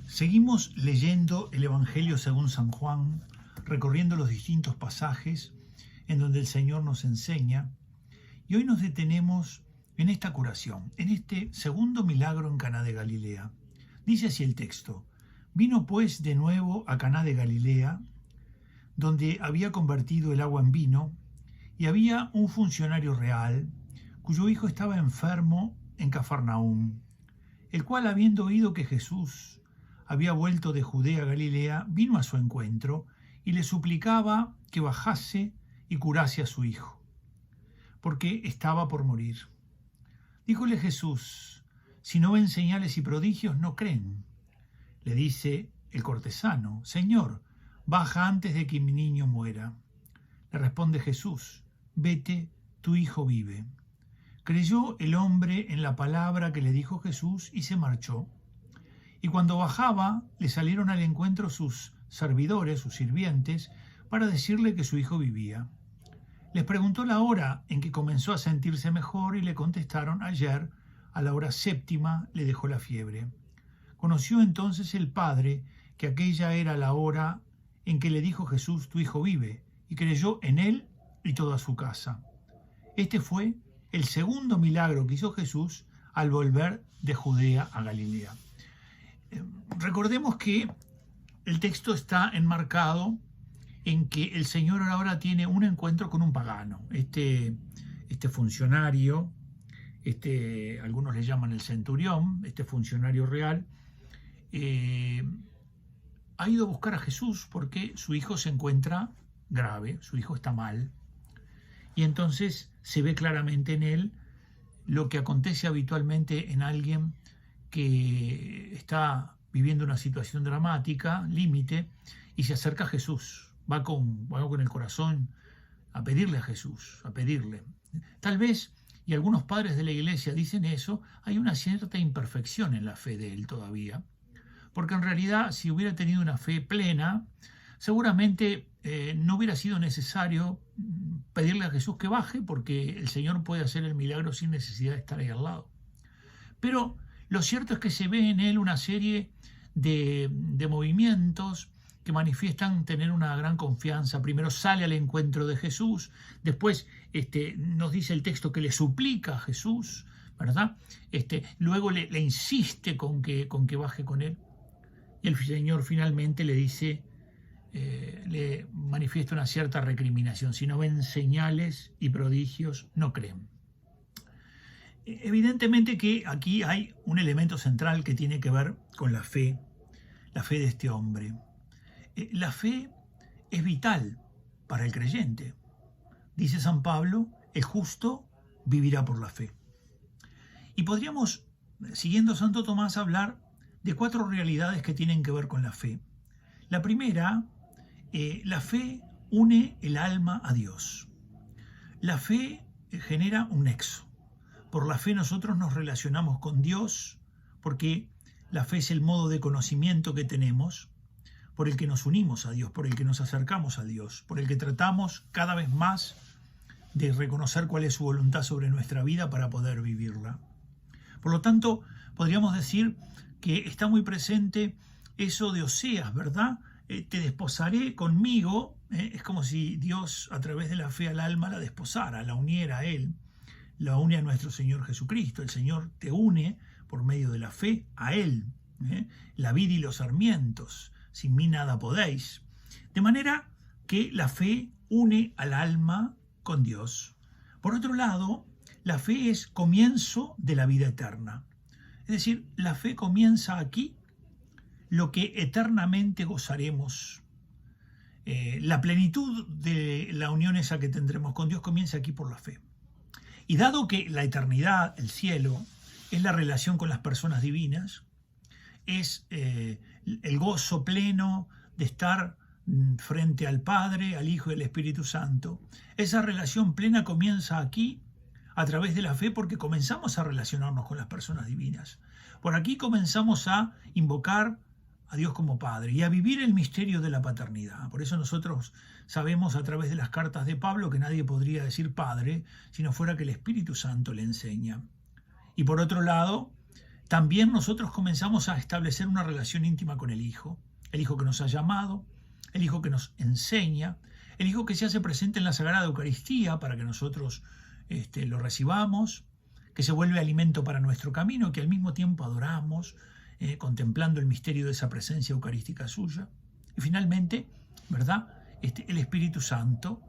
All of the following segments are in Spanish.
Seguimos leyendo el Evangelio según San Juan, recorriendo los distintos pasajes en donde el Señor nos enseña, y hoy nos detenemos en esta curación, en este segundo milagro en Caná de Galilea. Dice así el texto: vino pues de nuevo a Caná de Galilea, donde había convertido el agua en vino, y había un funcionario real, cuyo hijo estaba enfermo en Cafarnaúm, el cual, habiendo oído que Jesús había vuelto de Judea a Galilea, vino a su encuentro y le suplicaba que bajase y curase a su hijo, porque estaba por morir. Díjole Jesús: si no ven señales y prodigios, no creen. Le dice el cortesano: Señor, baja antes de que mi niño muera. Le responde Jesús: vete, tu hijo vive. Creyó el hombre en la palabra que le dijo Jesús y se marchó. Y cuando bajaba, le salieron al encuentro sus servidores, sus sirvientes, para decirle que su hijo vivía. Les preguntó la hora en que comenzó a sentirse mejor y le contestaron: ayer, a la hora séptima, le dejó la fiebre. Conoció entonces el padre que aquella era la hora en que le dijo Jesús: tu hijo vive, y creyó en él y toda su casa. Este fue el segundo milagro que hizo Jesús al volver de Judea a Galilea. Recordemos que el texto está enmarcado en que el Señor ahora tiene un encuentro con un pagano. Este funcionario, algunos le llaman el centurión, este funcionario real, ha ido a buscar a Jesús porque su hijo se encuentra grave, su hijo está mal. Y entonces se ve claramente en él lo que acontece habitualmente en alguien que está viviendo una situación dramática, límite, y se acerca a Jesús. Va con el corazón a pedirle a Jesús, a pedirle. Tal vez, y algunos padres de la iglesia dicen eso, hay una cierta imperfección en la fe de él todavía. Porque en realidad, si hubiera tenido una fe plena, seguramente no hubiera sido necesario pedirle a Jesús que baje, porque el Señor puede hacer el milagro sin necesidad de estar ahí al lado. Pero lo cierto es que se ve en él una serie de movimientos que manifiestan tener una gran confianza. Primero sale al encuentro de Jesús, después nos dice el texto que le suplica a Jesús, ¿verdad? Luego le insiste con que baje con él. Y el Señor finalmente le dice, le manifiesta una cierta recriminación: si no ven señales y prodigios, no creen. Evidentemente que aquí hay un elemento central que tiene que ver con la fe de este hombre. La fe es vital para el creyente. Dice San Pablo: el justo vivirá por la fe. Y podríamos, siguiendo a Santo Tomás, hablar de 4 realidades que tienen que ver con la fe. La primera, la fe une el alma a Dios. La fe genera un nexo. Por la fe nosotros nos relacionamos con Dios, porque la fe es el modo de conocimiento que tenemos, por el que nos unimos a Dios, por el que nos acercamos a Dios, por el que tratamos cada vez más de reconocer cuál es su voluntad sobre nuestra vida para poder vivirla. Por lo tanto, podríamos decir que está muy presente eso de Oseas, ¿verdad? Te desposaré conmigo. Es como si Dios, a través de la fe al alma, la desposara, la uniera a Él, la une a nuestro Señor Jesucristo. El Señor te une por medio de la fe a Él. La vid y los sarmientos, sin mí nada podéis. De manera que la fe une al alma con Dios. Por otro lado, la fe es comienzo de la vida eterna. Es decir, la fe comienza aquí lo que eternamente gozaremos. La plenitud de la unión esa que tendremos con Dios comienza aquí por la fe. Y dado que la eternidad, el cielo, es la relación con las personas divinas, es el gozo pleno de estar frente al Padre, al Hijo y al Espíritu Santo, esa relación plena comienza aquí a través de la fe, porque comenzamos a relacionarnos con las personas divinas. Por aquí comenzamos a invocar a Dios como Padre y a vivir el misterio de la paternidad. Por eso nosotros sabemos a través de las cartas de Pablo que nadie podría decir Padre si no fuera que el Espíritu Santo le enseña. Y por otro lado, también nosotros comenzamos a establecer una relación íntima con el Hijo que nos ha llamado, el Hijo que nos enseña, el Hijo que se hace presente en la Sagrada Eucaristía para que nosotros lo recibamos, que se vuelve alimento para nuestro camino, que al mismo tiempo adoramos, contemplando el misterio de esa presencia eucarística suya. Y finalmente, ¿verdad? El Espíritu Santo,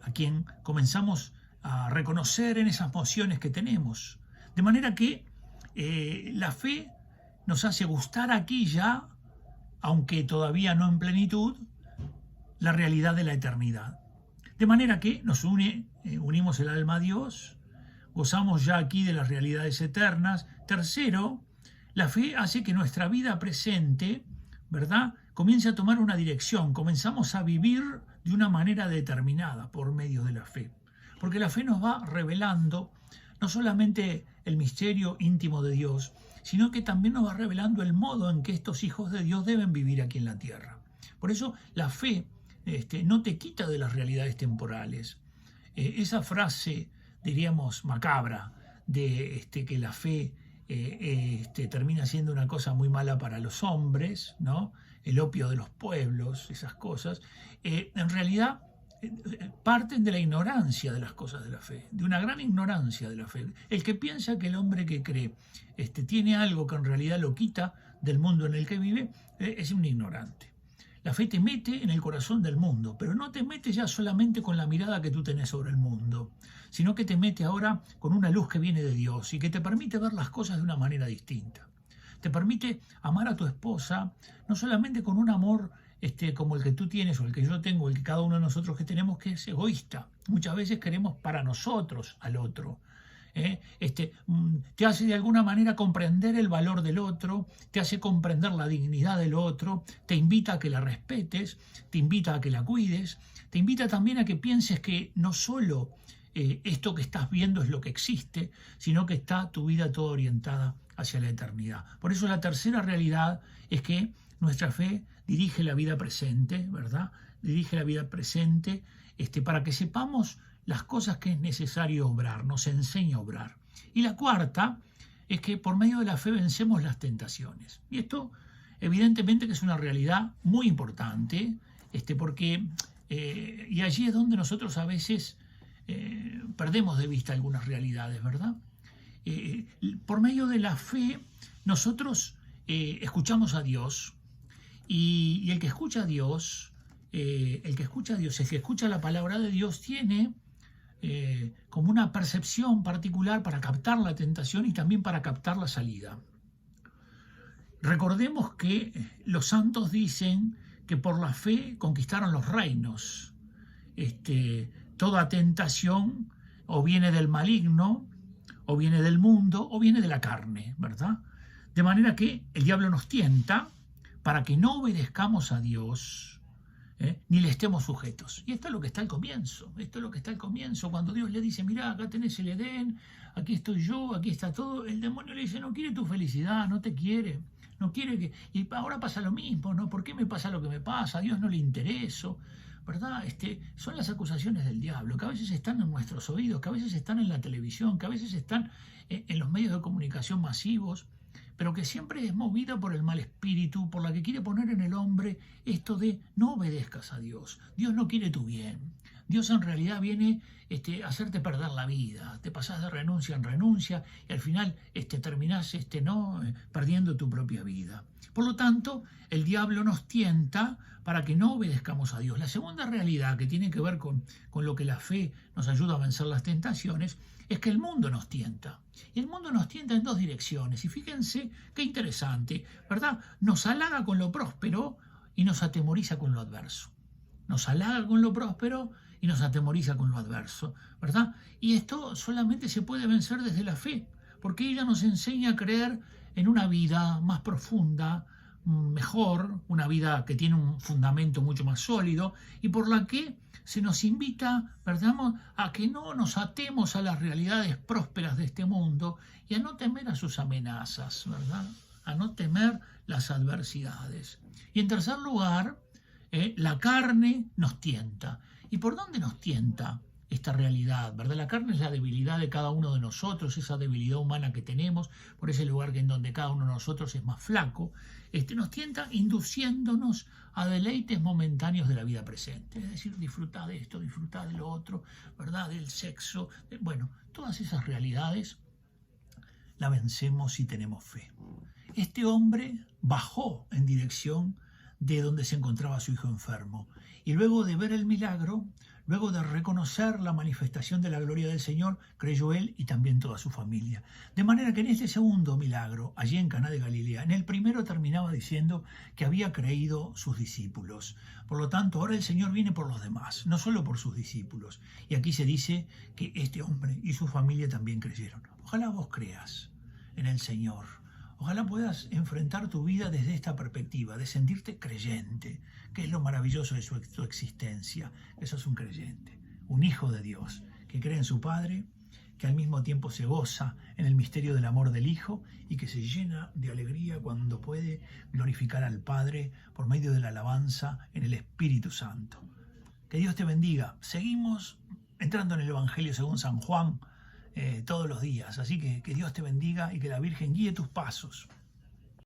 a quien comenzamos a reconocer en esas mociones que tenemos. De manera que la fe nos hace gustar aquí ya, aunque todavía no en plenitud, la realidad de la eternidad. De manera que nos unimos el alma a Dios, gozamos ya aquí de las realidades eternas. Tercero, la fe hace que nuestra vida presente, ¿verdad?, comience a tomar una dirección. Comenzamos a vivir de una manera determinada por medio de la fe. Porque la fe nos va revelando no solamente el misterio íntimo de Dios, sino que también nos va revelando el modo en que estos hijos de Dios deben vivir aquí en la tierra. Por eso la fe no te quita de las realidades temporales. Esa frase, diríamos, macabra, de que la fe termina siendo una cosa muy mala para los hombres, ¿no? El opio de los pueblos, esas cosas, en realidad parten de la ignorancia de las cosas de la fe, de una gran ignorancia de la fe. El que piensa que el hombre que cree tiene algo que en realidad lo quita del mundo en el que vive, es un ignorante. La fe te mete en el corazón del mundo, pero no te mete ya solamente con la mirada que tú tenés sobre el mundo, sino que te mete ahora con una luz que viene de Dios y que te permite ver las cosas de una manera distinta. Te permite amar a tu esposa, no solamente con un amor como el que tú tienes o el que yo tengo, el que cada uno de nosotros que tenemos, que es egoísta. Muchas veces queremos para nosotros al otro. Te hace de alguna manera comprender el valor del otro, te hace comprender la dignidad del otro, te invita a que la respetes, te invita a que la cuides, te invita también a que pienses que no solo esto que estás viendo es lo que existe, sino que está tu vida toda orientada hacia la eternidad. Por eso la tercera realidad es que nuestra fe dirige la vida presente, ¿verdad? Dirige la vida presente para que sepamos las cosas que es necesario obrar, nos enseña a obrar. Y la cuarta es que por medio de la fe vencemos las tentaciones. Y esto evidentemente que es una realidad muy importante, porque y allí es donde nosotros a veces perdemos de vista algunas realidades, ¿verdad? Por medio de la fe nosotros escuchamos a Dios y el que escucha a Dios, el que escucha la palabra de Dios tiene como una percepción particular para captar la tentación y también para captar la salida. Recordemos que los santos dicen que por la fe conquistaron los reinos. Toda tentación o viene del maligno, o viene del mundo, o viene de la carne, ¿verdad? De manera que el diablo nos tienta para que no obedezcamos a Dios, ni le estemos sujetos. Y esto es lo que está al comienzo, cuando Dios le dice, mirá, acá tenés el Edén, aquí estoy yo, aquí está todo. El demonio le dice, no quiere tu felicidad, no te quiere, no quiere que... Y ahora pasa lo mismo, ¿no? ¿Por qué me pasa lo que me pasa? A Dios no le intereso, ¿verdad? Son las acusaciones del diablo, que a veces están en nuestros oídos, que a veces están en la televisión, que a veces están en los medios de comunicación masivos, pero que siempre es movida por el mal espíritu, por la que quiere poner en el hombre esto de no obedezcas a Dios. Dios no quiere tu bien. Dios en realidad viene a hacerte perder la vida. Te pasás de renuncia en renuncia y al final terminás perdiendo tu propia vida. Por lo tanto, el diablo nos tienta para que no obedezcamos a Dios. La segunda realidad que tiene que ver con lo que la fe nos ayuda a vencer las tentaciones es que el mundo nos tienta. Y el mundo nos tienta en dos direcciones. Y fíjense qué interesante, ¿verdad? Nos halaga con lo próspero y nos atemoriza con lo adverso. Nos halaga con lo próspero y nos atemoriza con lo adverso, ¿verdad? Y esto solamente se puede vencer desde la fe, porque ella nos enseña a creer en una vida más profunda, mejor, una vida que tiene un fundamento mucho más sólido y por la que se nos invita, ¿verdad?, a que no nos atemos a las realidades prósperas de este mundo y a no temer a sus amenazas, ¿verdad?, a no temer las adversidades. Y en tercer lugar, la carne nos tienta. ¿Y por dónde nos tienta esta realidad, ¿verdad? La carne es la debilidad de cada uno de nosotros, esa debilidad humana que tenemos, por ese lugar en donde cada uno de nosotros es más flaco, nos tienta induciéndonos a deleites momentáneos de la vida presente, es decir, disfrutar de esto, disfrutar de lo otro, ¿verdad? Del sexo, bueno, todas esas realidades la vencemos si tenemos fe. Este hombre bajó en dirección de donde se encontraba su hijo enfermo, y luego de ver el milagro, luego de reconocer la manifestación de la gloria del Señor, creyó él y también toda su familia. De manera que en este segundo milagro, allí en Caná de Galilea, en el primero terminaba diciendo que había creído sus discípulos. Por lo tanto, ahora el Señor viene por los demás, no solo por sus discípulos. Y aquí se dice que este hombre y su familia también creyeron. Ojalá vos creas en el Señor. Ojalá puedas enfrentar tu vida desde esta perspectiva, de sentirte creyente, que es lo maravilloso de tu existencia, que sos un creyente, un hijo de Dios, que cree en su Padre, que al mismo tiempo se goza en el misterio del amor del Hijo y que se llena de alegría cuando puede glorificar al Padre por medio de la alabanza en el Espíritu Santo. Que Dios te bendiga. Seguimos entrando en el Evangelio según San Juan, todos los días. Así que Dios te bendiga y que la Virgen guíe tus pasos.